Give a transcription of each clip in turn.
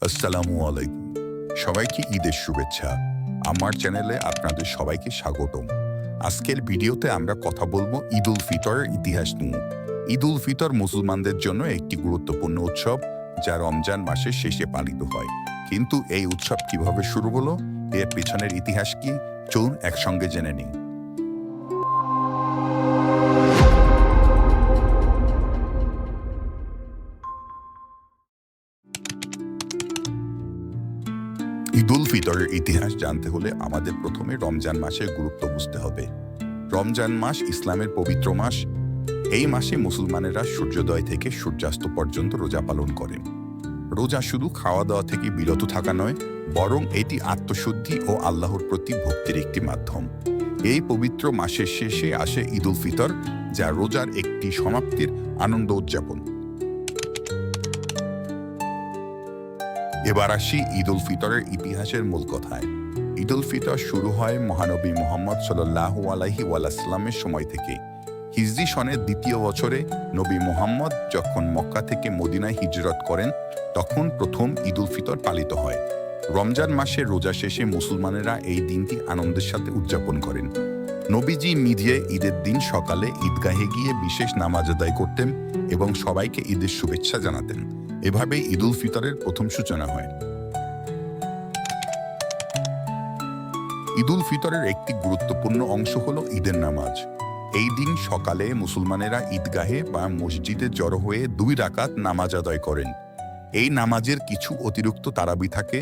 আসসালামু আলাইকুম। সবাইকে ঈদের শুভেচ্ছা। আমার চ্যানেলে আপনাদের সবাইকে স্বাগতম। আজকের ভিডিওতে আমরা কথা বলবো ঈদ উল ফিতরের ইতিহাস নিয়ে। ঈদ উল ফিতর মুসলমানদের জন্য একটি গুরুত্বপূর্ণ উৎসব যা রমজান মাসের শেষে পালিত হয়। কিন্তু এই উৎসব কিভাবে শুরু হলো, এর পেছনের ইতিহাস কি, চলুন একসঙ্গে জেনে নিই। ঈদ উল ফিতরের ইতিহাস জানতে হলে আমাদের প্রথমে রমজান মাসের গুরুত্ব বুঝতে হবে। রমজান মাস ইসলামের পবিত্র মাস। এই মাসে মুসলমানেরা সূর্যোদয় থেকে সূর্যাস্ত পর্যন্ত রোজা পালন করেন। রোজা শুধু খাওয়া দাওয়া থেকে বিরত থাকা নয়, বরং এটি আত্মশুদ্ধি ও আল্লাহর প্রতি ভক্তির একটি মাধ্যম। এই পবিত্র মাসের শেষে আসে ঈদ উল ফিতর, যা রোজার একটি সমাপ্তির আনন্দ উদযাপন। এবার আসি ঈদ উল ফিতরের ইতিহাসের মূল কথায়। ঈদ উল ফিতর শুরু হয় মহানবী মুহাম্মদ সাল্লাল্লাহু আলাইহি ওয়াসাল্লামের সময় থেকে। হিজরি সনের দ্বিতীয় বছরে নবী মুহাম্মদ যখন মক্কা থেকে মদিনায় হিজরত করেন, তখন প্রথম ঈদ উল ফিতর পালিত হয়। রমজান মাসে রোজা শেষে মুসলমানেরা এই দিনটি আনন্দের সাথে উদযাপন করেন। নবীজি নিজে ঈদের দিন সকালে ঈদগাহে গিয়ে বিশেষ নামাজ আদায় করতেন এবং সবাইকে ঈদের শুভেচ্ছা জানাতেন। এভাবে ঈদ উল ফিতরের প্রথম সূচনা হয়। ঈদ উল ফিতরের একটি গুরুত্বপূর্ণ অংশ হল ঈদের নামাজ। এই দিন সকালে মুসলমানেরা ঈদগাহে বা মসজিদে জড়ো হয়ে 2 রাকাত নামাজ আদায় করেন। এই নামাজের কিছু অতিরিক্ত তারাবি থাকে,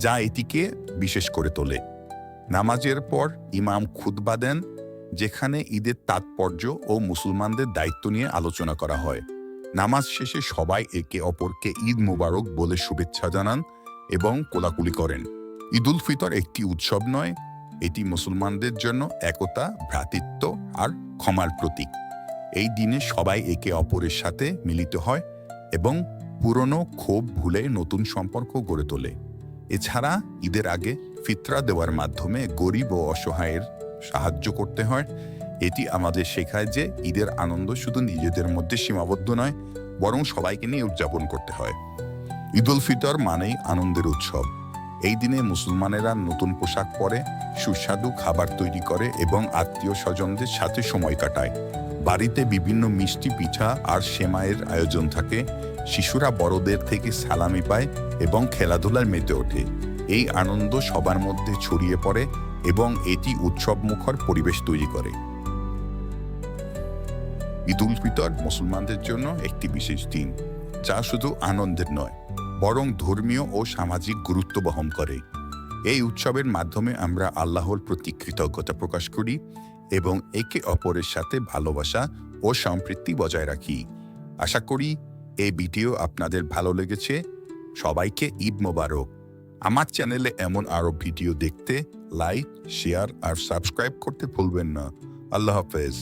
যা এটিকে বিশেষ করে তোলে। নামাজের পর ইমাম খুতবা দেন, যেখানে ঈদের তাৎপর্য ও মুসলমানদের দায়িত্ব নিয়ে আলোচনা করা হয়। নামাজ শেষে সবাই একে অপরকে ঈদ মুবারক বলে শুভেচ্ছা জানান এবং কোলাকুলি করেন। ঈদ উল ফিতর একটি উৎসব নয়, এটি মুসলমানদের জন্য একতা, ভ্রাতৃত্ব আর ক্ষমার প্রতীক। এই দিনে সবাই একে অপরের সাথে মিলিত হয় এবং পুরনো ক্ষোভ ভুলে নতুন সম্পর্ক গড়ে তোলে। এছাড়া ঈদের আগে ফিতরা দেওয়ার মাধ্যমে গরিব ও অসহায়ের সাহায্য করতে হয়। এটি আমাদের শেখায় যে ঈদের আনন্দ শুধু নিজেদের মধ্যে সীমাবদ্ধ নয়, বরং সবাইকে নিয়ে উদযাপন করতে হয়। ঈদ উল ফিতর মানেই আনন্দের উৎসব। এই দিনে মুসলমানেরা নতুন পোশাক পরে, সুস্বাদু খাবার তৈরি করে এবং আত্মীয় স্বজনদের সাথে সময় কাটায়। বাড়িতে বিভিন্ন মিষ্টি, পিঠা আর সেমাইয়ের আয়োজন থাকে। শিশুরা বড়দের থেকে সালামি পায় এবং খেলাধুলায় মেতে ওঠে। এই আনন্দ সবার মধ্যে ছড়িয়ে পড়ে এবং এটি উৎসবমুখর পরিবেশ তৈরি করে। ঈদ উল ফিতর মুসলমানদের জন্য একটি বিশেষ দিন, যা শুধু আনন্দের নয়, বরং ধর্মীয় ও সামাজিক গুরুত্ব বহন করে। এই উৎসবের মাধ্যমে আমরা আল্লাহর প্রতি কৃতজ্ঞতা প্রকাশ করি এবং একে অপরের সাথে ভালোবাসা ও সম্প্রীতি বজায় রাখি। আশা করি এই ভিডিও আপনাদের ভালো লেগেছে। সবাইকে ঈদ মোবারক। আমার চ্যানেলে এমন আরও ভিডিও দেখতে লাইক, শেয়ার আর সাবস্ক্রাইব করতে ভুলবেন না। আল্লাহ হাফেজ।